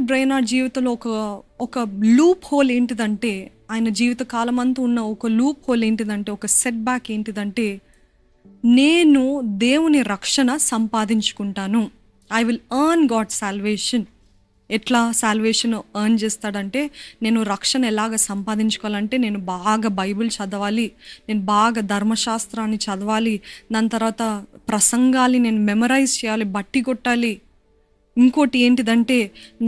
Brainerd జీవితంలో ఒక loop whole ఏంటిదంటే, ఆయన జీవిత కాలమంతా ఉన్న ఒక లూప్ హోల్ ఏంటిదంటే, ఒక సెట్ బ్యాక్ ఏంటిదంటే, నేను దేవుని రక్షణ సంపాదించుకుంటాను. I will earn God salvation. ఎట్లా సాల్వేషన్ ఎర్న్ చేస్తాడంటే, నేను రక్షణ ఎలాగ సంపాదించుకోవాలంటే, నేను బాగా బైబిల్ చదవాలి, నేను బాగా ధర్మశాస్త్రాన్ని చదవాలి, దాని తర్వాత ప్రసంగాలు నేను మెమరైజ్ చేయాలి, బట్టి కొట్టాలి. ఇంకోటి ఏంటిదంటే,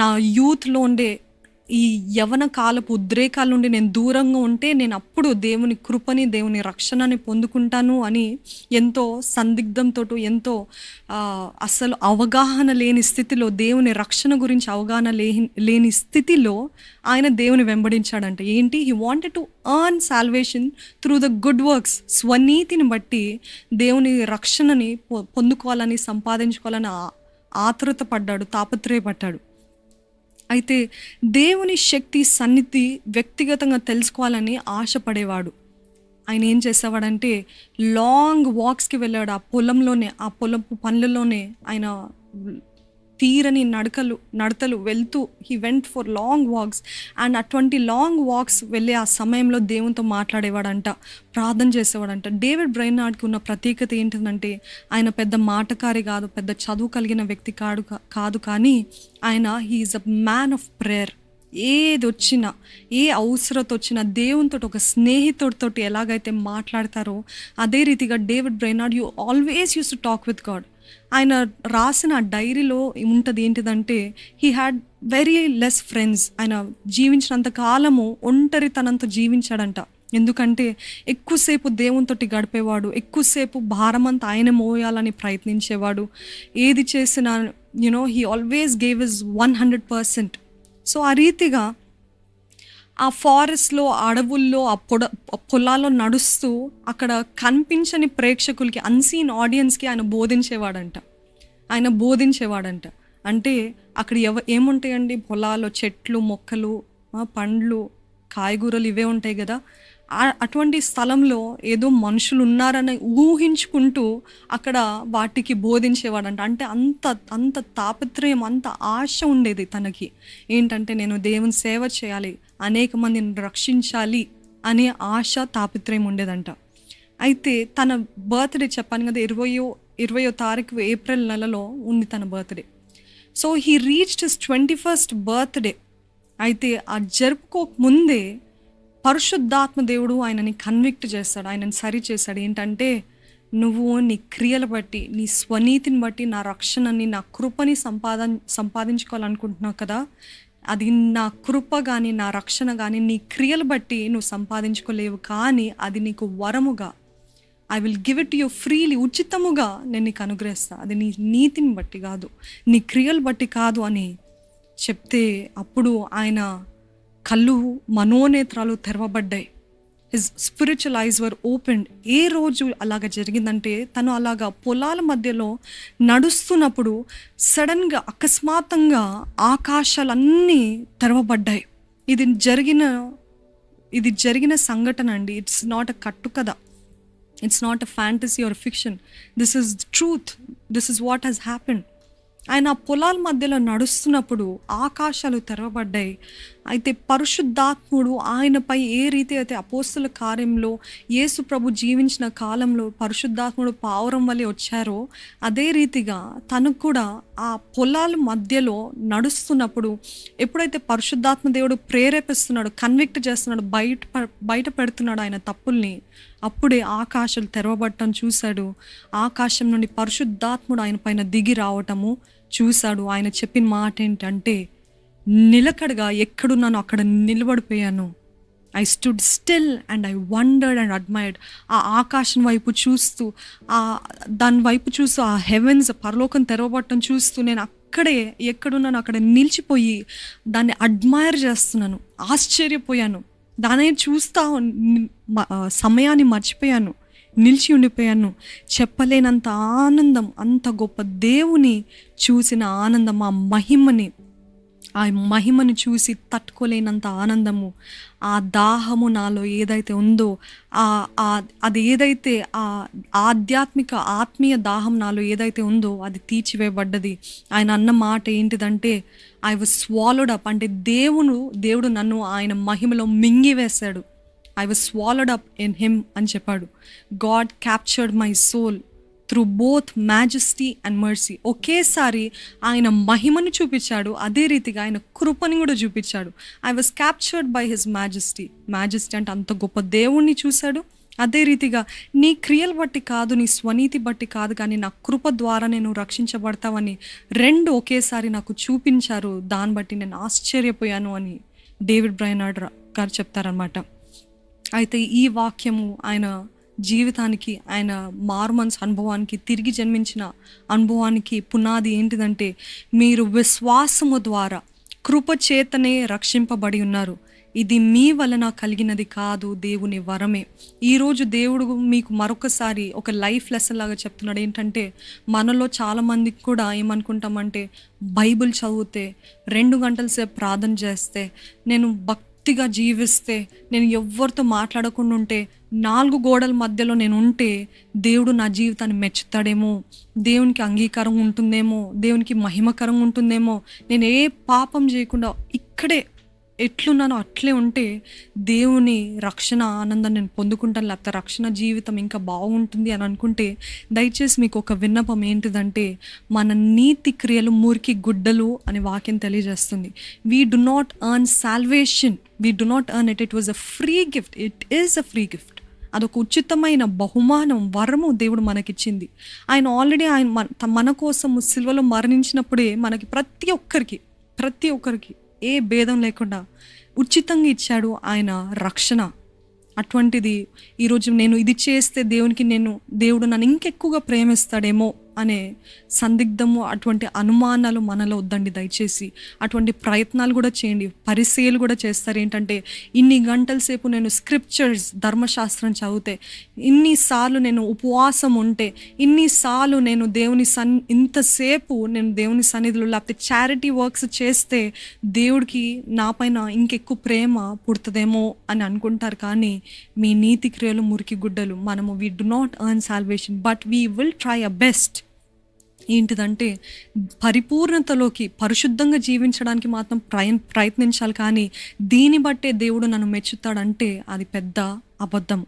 నా యూత్లో ఉండే ఈ యవన కాలపు ఉద్రేకాల నుండి నేను దూరంగా ఉంటే, నేను అప్పుడు దేవుని కృపని, దేవుని రక్షణని పొందుకుంటాను అని ఎంతో సందిగ్ధంతో, ఎంతో అసలు అవగాహన లేని స్థితిలో, దేవుని రక్షణ గురించి అవగాహన లేని స్థితిలో ఆయన దేవుని వెంబడించాడంట. ఏంటి? He wanted to earn salvation through the good works. స్వనీతిని బట్టి దేవుని రక్షణని పొందుకోవాలని, సంపాదించుకోవాలని ఆతృత పడ్డాడు, తాపత్రయపడ్డాడు. అయితే దేవుని శక్తి సన్నిధి వ్యక్తిగతంగా తెలుసుకోవాలని ఆశపడేవాడు. ఆయన ఏం చేసేవాడంటే, లాంగ్ వాక్స్కి వెళ్ళాడు. ఆ పొలపు పనులలోనే ఆయన తీరని నడతలు వెళ్తూ he went for long walks. And అటువంటి లాంగ్ వాక్స్ వెళ్ళే ఆ సమయంలో దేవునితో మాట్లాడేవాడంట, ప్రార్థన చేసేవాడంట. డేవిడ్ బ్రెయినార్డ్కి ఉన్న ప్రత్యేకత ఏంటంటే, ఆయన పెద్ద మాటకారి కాదు, పెద్ద చదువు కలిగిన వ్యక్తి కాదు, కానీ ఆయన he is a man of prayer. ఏది వచ్చినా, ఏ అవసరత వచ్చినా దేవునితో ఒక స్నేహితుడితో ఎలాగైతే మాట్లాడతారో అదే రీతిగా David Brainerd always use to talk with God. ఆయన రాసిన డైరీలో ఉంటుంది ఏంటిదంటే, he had very less friends. ఆయన జీవించినంత కాలము ఒంటరితనంతో జీవించాడంట. ఎందుకంటే ఎక్కువసేపు దేవునితోటి గడిపేవాడు, ఎక్కువసేపు భారమంతా ఆయన మోయాలని ప్రయత్నించేవాడు. ఏది చేసినా he always gave his 100%. So ఆ రీతిగా ఆ ఫారెస్ట్లో, అడవుల్లో, ఆ పొలాల్లో నడుస్తూ అక్కడ కనిపించని ప్రేక్షకులకి, అన్సీన్ ఆడియన్స్కి ఆయన బోధించేవాడంట. అంటే అక్కడ ఏముంటాయండి? పొలాల్లో చెట్లు, మొక్కలు, పండ్లు, కాయగూరలు ఇవే ఉంటాయి కదా. అటువంటి స్థలంలో ఏదో మనుషులు ఉన్నారని ఊహించుకుంటూ అక్కడ వాటికి బోధించేవాడంట. అంటే అంత తాపత్రయం, అంత ఆశ ఉండేది తనకి. ఏంటంటే, నేను దేవుని సేవ చేయాలి, అనేక మందిని రక్షించాలి అనే ఆశ, తాపత్రయం ఉండేదంట. అయితే తన బర్త్డే చెప్పాను కదా, 20వ తారీఖు ఏప్రిల్ నెలలో ఉంది తన birthday. So he reached his 21st birthday. అయితే ఆ జరుపుకోక ముందే పరిశుద్ధాత్మ దేవుడు ఆయనని కన్విక్ట్ చేస్తాడు, ఆయనని సరి చేస్తాడు. ఏంటంటే, నువ్వు నీ క్రియలు బట్టి, నీ స్వనీతిని బట్టి నా రక్షణని, నా కృపని సంపాదించుకోవాలనుకుంటున్నావు కదా, అది నా కృప కానీ, నా రక్షణ కానీ నీ క్రియలు బట్టి నువ్వు సంపాదించుకోలేవు, కానీ అది నీకు వరముగా, I will give it you freely, ఉచితముగా నేను నీకు అనుగ్రహిస్తా. అది నీ నీతిని బట్టి కాదు, నీ క్రియలు బట్టి కాదు అని చెప్తే, అప్పుడు ఆయన కళ్ళు, మనోనేత్రాలు తెరవబడ్డాయి. His spiritual eyes were opened. ఏ రోజు అలాగ జరిగిందంటే, తను అలాగా పొలాల మధ్యలో నడుస్తున్నప్పుడు సడన్గా, అకస్మాత్తుగా ఆకాశాలన్నీ తెరవబడ్డాయి. ఇది జరిగిన సంఘటన అండి. ఇట్స్ నాట్ అ కట్టుకథ, it's not a fantasy or fiction. This is truth. This is what has happened. ఆయన పొలాల మధ్యలో నడుస్తున్నప్పుడు ఆకాశాలు తెరవబడ్డాయి. అయితే పరిశుద్ధాత్ముడు ఆయనపై ఏ రీతి అయితే అపోస్తల కార్యంలో యేసు ప్రభు జీవించిన కాలంలో పరిశుద్ధాత్ముడు పావురం వలె వచ్చారో, అదే రీతిగా తనకు కూడా ఆ పొలాల మధ్యలో నడుస్తున్నప్పుడు ఎప్పుడైతే పరిశుద్ధాత్మ దేవుడు ప్రేరేపిస్తున్నాడు, కన్విక్ట్ చేస్తున్నాడు, బయట పెడుతున్నాడు ఆయన తప్పుల్ని, అప్పుడే ఆకాశాలు తెరవబడటం చూశాడు. ఆకాశం నుండి పరిశుద్ధాత్ముడు ఆయన పైన దిగి రావటము చూశాడు. ఆయన చెప్పిన మాట ఏంటంటే, నిలకడగా ఎక్కడున్నానో అక్కడ నిలబడిపోయాను. I stood still and I wondered and admired. ఆ ఆకాశం వైపు చూస్తూ, దాని వైపు చూస్తూ, ఆ హెవెన్స్, పరలోకం తెరవబడటం చూస్తూ, నేను అక్కడే ఎక్కడున్నానో అక్కడ నిలిచిపోయి దాన్ని అడ్మైర్ చేస్తున్నాను, ఆశ్చర్యపోయాను. దాన్ని చూస్తా సమయాన్ని మర్చిపోయాను, నిలిచి ఉండిపోయాను. చెప్పలేనంత ఆనందం, అంత గొప్ప దేవుని చూసిన ఆనందం, ఆ మహిమని, ఆ మహిమను చూసి తట్టుకోలేనంత ఆనందము, ఆ దాహము నాలో ఏదైతే ఉందో, అది ఏదైతే ఆ ఆధ్యాత్మిక ఆత్మీయ దాహం నాలో ఏదైతే ఉందో అది తీర్చివేయబడ్డది. ఆయన అన్న మాట ఏంటిదంటే, ఐ వాజ్ స్వాలోడ్ అప్, అంటే దేవుడు నన్ను ఆయన మహిమలో మింగివేశాడు. I was swallowed up in him అని చెప్పాడు. God captured my soul through both majesty and mercy. ఒకేసారి ఆయన మహిమను చూపించాడు, అదే రీతిగా ఆయన కృపని కూడా చూపించాడు. I was captured by his majesty. Majesty అంటే అంత గొప్ప దేవుణ్ణి చూశాడు. అదే రీతిగా నీ క్రియలు బట్టి కాదు, నీ స్వనీతి బట్టి కాదు, కానీ నా కృప ద్వారా నేను రక్షించబడతావని రెండు ఒకేసారి నాకు చూపించారు. దాన్ని బట్టి నేను ఆశ్చర్యపోయాను అని డేవిడ్ బ్రైనార్డ్ గారు చెప్తారనమాట. అయితే ఈ వాక్యము ఆయన జీవితానికి, ఆయన మారుమనసు అనుభవానికి, తిరిగి జన్మించిన అనుభవానికి పునాది ఏంటిదంటే, మీరు విశ్వాసము ద్వారా కృప చేతనే రక్షింపబడి ఉన్నారు. ఇది మీ వలన కలిగినది కాదు, దేవుని వరమే. ఈరోజు దేవుడు మీకు మరొకసారి ఒక లైఫ్ లెసన్ లాగా చెప్తున్నాడు. ఏంటంటే, మనలో చాలామందికి కూడా ఏమనుకుంటామంటే, బైబిల్ చదివితే 2 గంటల సేపు ప్రార్థన చేస్తే, నేను భక్తిగా జీవిస్తే, నేను ఎవరితో మాట్లాడకుండా ఉంటే, 4 గోడల మధ్యలో నేను ఉంటే దేవుడు నా జీవితాన్ని మెచ్చుతాడేమో, దేవునికి అంగీకారం ఉంటుందేమో, దేవునికి మహిమకరం ఉంటుందేమో, నేను ఏ పాపం చేయకుండా ఇక్కడే ఎట్లున్నానో అట్లే ఉంటే దేవుని రక్షణ ఆనందం నేను పొందుకుంటాను, లేకపోతే రక్షణ జీవితం ఇంకా బాగుంటుంది అని అనుకుంటే, దయచేసి మీకు ఒక విన్నపం ఏంటిదంటే, మన నీతి క్రియలు మురికి గుడ్డలు అని వాక్యం తెలియజేస్తుంది. We do not earn salvation, we do not earn it, it was a free gift, it is a free gift. అదొక ఉచితమైన బహుమానం, వరము దేవుడు మనకిచ్చింది. ఆయన ఆల్రెడీ మన కోసం సిలువలో మరణించినప్పుడే మనకి ప్రతి ఒక్కరికి ఏ భేదం లేకుండా ఉచితంగా ఇచ్చాడు ఆయన రక్షణ. అటువంటిది ఈరోజు నేను ఇది చేస్తే దేవుడు నన్ను ఇంకెక్కువగా ప్రేమిస్తాడేమో అనే సందిగ్ధము, అటువంటి అనుమానాలు మనలో వద్దండి దయచేసి. అటువంటి ప్రయత్నాలు కూడా చేయండి. పరిశీలు కూడా చేస్తారు. ఏంటంటే, ఇన్ని గంటల సేపు నేను స్క్రిప్చర్స్, ధర్మశాస్త్రం చదివితే, ఇన్నిసార్లు నేను ఉపవాసం ఉంటే, ఇన్నిసార్లు నేను ఇంతసేపు నేను దేవుని సన్నిధిలో లేకపోతే చారిటీ వర్క్స్ చేస్తే దేవుడికి నా పైన ఇంకెక్కువ ప్రేమ పుడుతుందేమో అని అనుకుంటారు. కానీ మీ నీతి క్రియలు మురికి గుడ్డలు. మనము we do not earn salvation, but we will try a best. ఏంటిదంటే, పరిపూర్ణతలోకి, పరిశుద్ధంగా జీవించడానికి మాత్రం ప్రయత్నించాలి. కానీ దీన్ని బట్టే దేవుడు నన్ను మెచ్చుతాడంటే అది పెద్ద అబద్ధం.